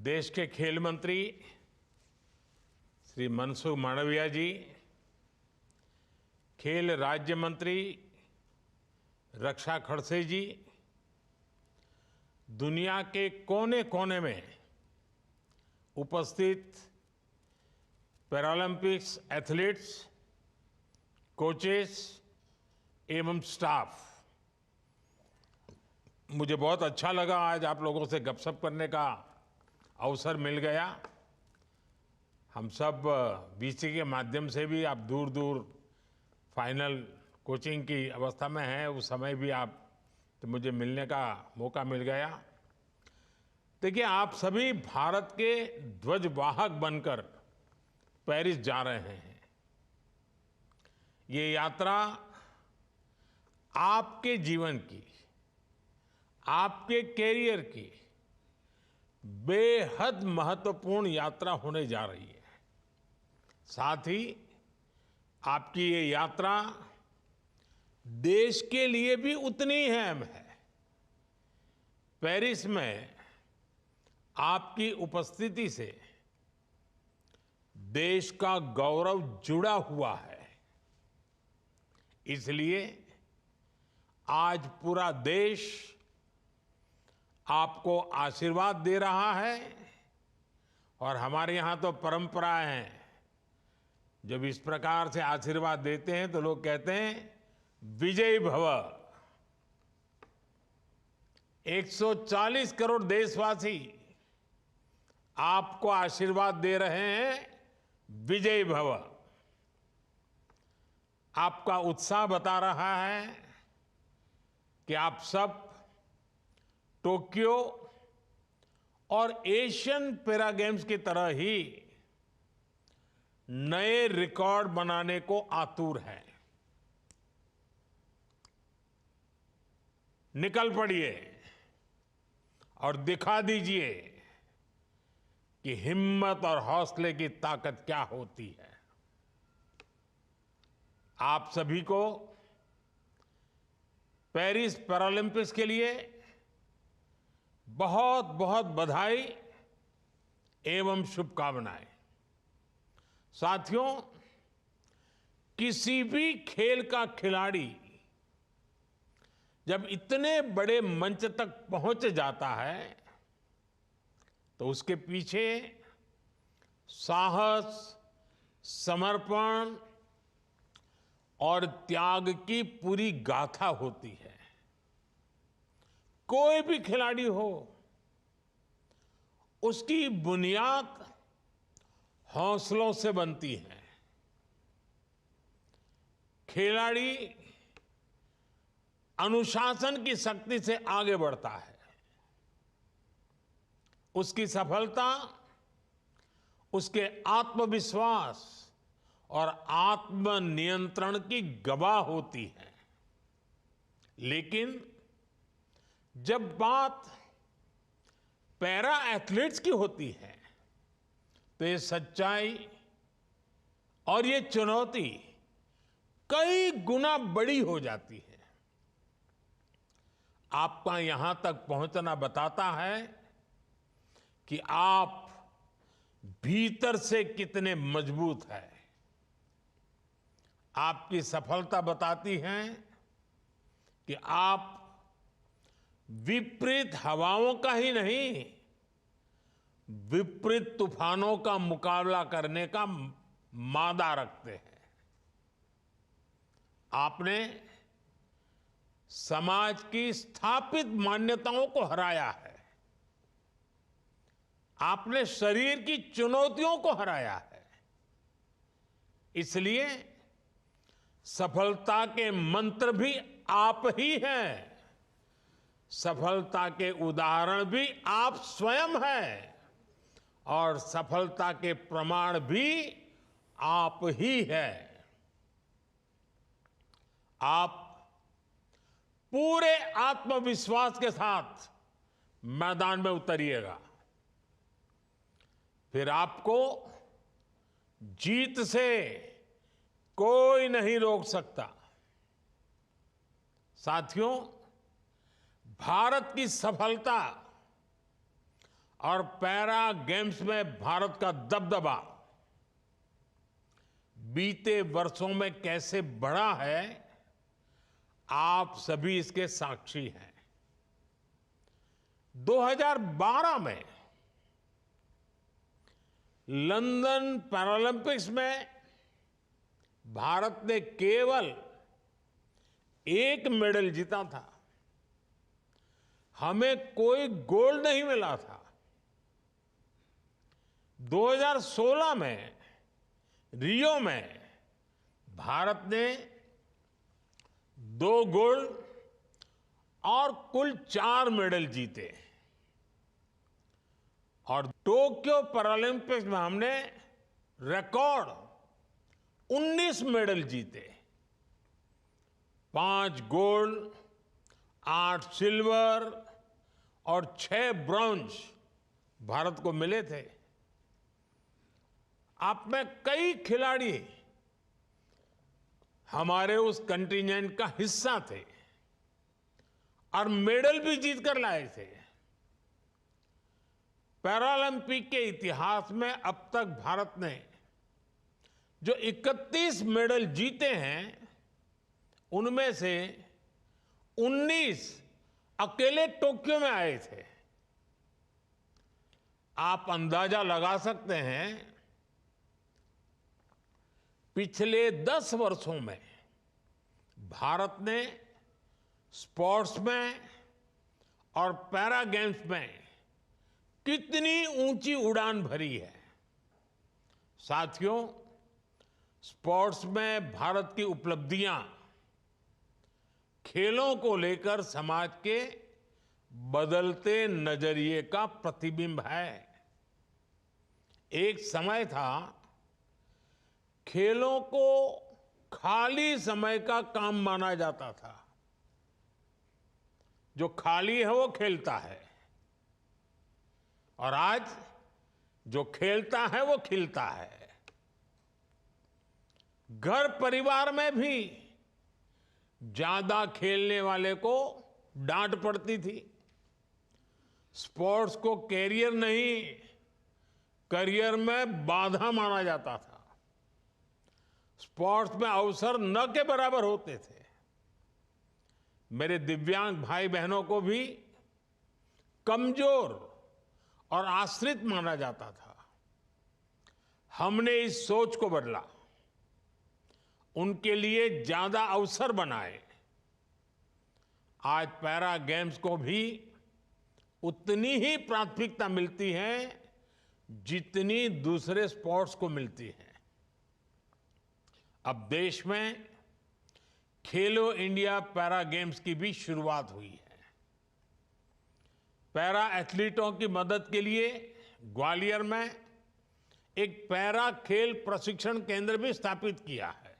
देश के खेल मंत्री श्री मनसुख मांडविया जी, खेल राज्य मंत्री रक्षा खड़से जी, दुनिया के कोने कोने में उपस्थित पैरालंपिक्स एथलीट्स, कोचेस एवं स्टाफ, मुझे बहुत अच्छा लगा आज आप लोगों से गपशप करने का अवसर मिल गया। हम सब बीसी के माध्यम से भी आप दूर दूर फाइनल कोचिंग की अवस्था में हैं, उस समय भी आप तो मुझे मिलने का मौका मिल गया। देखिए, आप सभी भारत के ध्वजवाहक बनकर पेरिस जा रहे हैं। ये यात्रा आपके जीवन की, आपके कैरियर की बेहद महत्वपूर्ण यात्रा होने जा रही है। साथ ही आपकी ये यात्रा देश के लिए भी उतनी ही अहम है। पेरिस में आपकी उपस्थिति से देश का गौरव जुड़ा हुआ है। इसलिए आज पूरा देश आपको आशीर्वाद दे रहा है और हमारे यहाँ तो परंपरा है, जब इस प्रकार से आशीर्वाद देते हैं तो लोग कहते हैं विजयी भव। 140 करोड़ देशवासी आपको आशीर्वाद दे रहे हैं विजयी भव। आपका उत्साह बता रहा है कि आप सब टोक्यो और एशियन पैरा गेम्स की तरह ही नए रिकॉर्ड बनाने को आतुर हैं। निकल पड़िए और दिखा दीजिए कि हिम्मत और हौसले की ताकत क्या होती है। आप सभी को पेरिस पैरालंपिक्स के लिए बहुत बहुत बधाई एवं शुभकामनाएं। साथियों, किसी भी खेल का खिलाड़ी जब इतने बड़े मंच तक पहुंच जाता है तो उसके पीछे साहस, समर्पण और त्याग की पूरी गाथा होती है। कोई भी खिलाड़ी हो, उसकी बुनियाद हौसलों से बनती है। खिलाड़ी अनुशासन की शक्ति से आगे बढ़ता है। उसकी सफलता उसके आत्मविश्वास और आत्मनियंत्रण की गवाह होती है। लेकिन जब बात पैरा एथलीट्स की होती है तो ये सच्चाई और ये चुनौती कई गुना बड़ी हो जाती है। आपका यहां तक पहुंचना बताता है कि आप भीतर से कितने मजबूत हैं। आपकी सफलता बताती है कि आप विपरीत हवाओं का ही नहीं, विपरीत तूफानों का मुकाबला करने का मादा रखते हैं। आपने समाज की स्थापित मान्यताओं को हराया है। आपने शरीर की चुनौतियों को हराया है। इसलिए सफलता के मंत्र भी आप ही हैं। सफलता के उदाहरण भी आप स्वयं हैं और सफलता के प्रमाण भी आप ही हैं। आप पूरे आत्मविश्वास के साथ मैदान में उतरिएगा, फिर आपको जीत से कोई नहीं रोक सकता। साथियों, भारत की सफलता और पैरा गेम्स में भारत का दबदबा बीते वर्षों में कैसे बढ़ा है, आप सभी इसके साक्षी हैं। 2012 में लंदन पैरालंपिक्स में भारत ने केवल एक मेडल जीता था, हमें कोई गोल्ड नहीं मिला था। 2016 में रियो में भारत ने 2 गोल्ड और कुल 4 मेडल जीते और टोक्यो पैरालंपिक्स में हमने रिकॉर्ड 19 मेडल जीते, 5 गोल्ड, 8 सिल्वर और 6 ब्रॉन्ज भारत को मिले थे। आप में कई खिलाड़ी हमारे उस कंटिजेंट का हिस्सा थे और मेडल भी जीत कर लाए थे। पैरालंपिक के इतिहास में अब तक भारत ने जो 31 मेडल जीते हैं, उनमें से 19 अकेले टोक्यो में आए थे। आप अंदाजा लगा सकते हैं, पिछले 10 वर्षों में भारत ने स्पोर्ट्स में और पैरा गेम्स में कितनी ऊंची उड़ान भरी है। साथियों, स्पोर्ट्स में भारत की उपलब्धियां खेलों को लेकर समाज के बदलते नजरिए का प्रतिबिंब है। एक समय था खेलों को खाली समय का काम माना जाता था। जो खाली है वो खेलता है और आज जो खेलता है वो खिलता है। घर परिवार में भी ज्यादा खेलने वाले को डांट पड़ती थी। स्पोर्ट्स को कैरियर नहीं, करियर में बाधा माना जाता था। स्पोर्ट्स में अवसर न के बराबर होते थे। मेरे दिव्यांग भाई बहनों को भी कमजोर और आश्रित माना जाता था। हमने इस सोच को बदला, उनके लिए ज्यादा अवसर बनाए। आज पैरा गेम्स को भी उतनी ही प्राथमिकता मिलती है जितनी दूसरे स्पोर्ट्स को मिलती है। अब देश में खेलो इंडिया पैरा गेम्स की भी शुरुआत हुई है। पैरा एथलीटों की मदद के लिए ग्वालियर में एक पैरा खेल प्रशिक्षण केंद्र भी स्थापित किया है।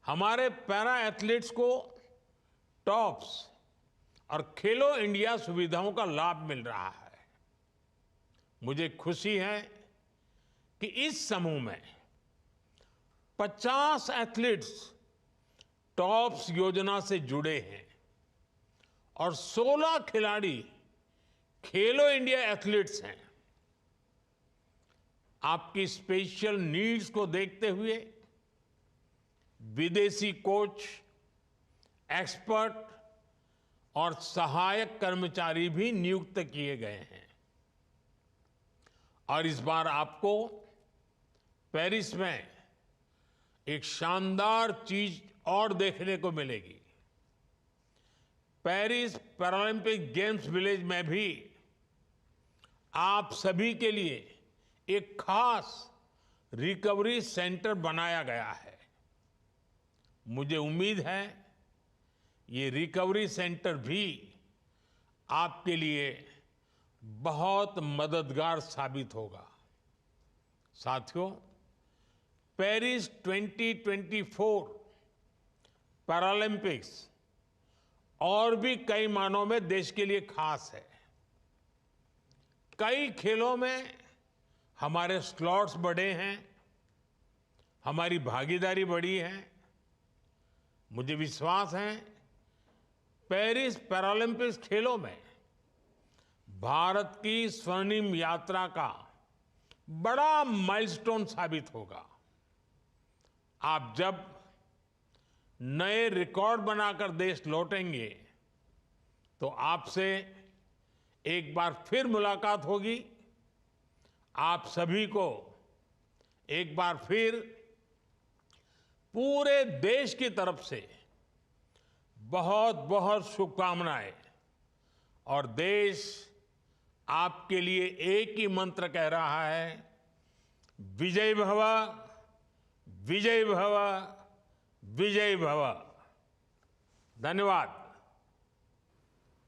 हमारे पैरा एथलीट्स को टॉप्स और खेलो इंडिया सुविधाओं का लाभ मिल रहा है। मुझे खुशी है कि इस समूह में 50 एथलीट्स टॉप्स योजना से जुड़े हैं और 16 खिलाड़ी खेलो इंडिया एथलीट्स हैं। आपकी स्पेशल नीड्स को देखते हुए विदेशी कोच, एक्सपर्ट और सहायक कर्मचारी भी नियुक्त किए गए हैं। और इस बार आपको पेरिस में एक शानदार चीज और देखने को मिलेगी। पेरिस पैरालंपिक गेम्स विलेज में भी आप सभी के लिए एक खास रिकवरी सेंटर बनाया गया है। मुझे उम्मीद है ये रिकवरी सेंटर भी आपके लिए बहुत मददगार साबित होगा। साथियों, पेरिस 2024 पैरालंपिक्स और भी कई मानों में देश के लिए खास है। कई खेलों में हमारे स्लॉट्स बढ़े हैं, हमारी भागीदारी बढ़ी है। मुझे विश्वास है पेरिस पैरालंपिक्स खेलों में भारत की स्वर्णिम यात्रा का बड़ा माइलस्टोन साबित होगा। आप जब नए रिकॉर्ड बनाकर देश लौटेंगे तो आपसे एक बार फिर मुलाकात होगी। आप सभी को एक बार फिर पूरे देश की तरफ से बहुत बहुत शुभकामनाएं। और देश आपके लिए एक ही मंत्र कह रहा है, विजय भव, विजय भव, विजय भव। धन्यवाद।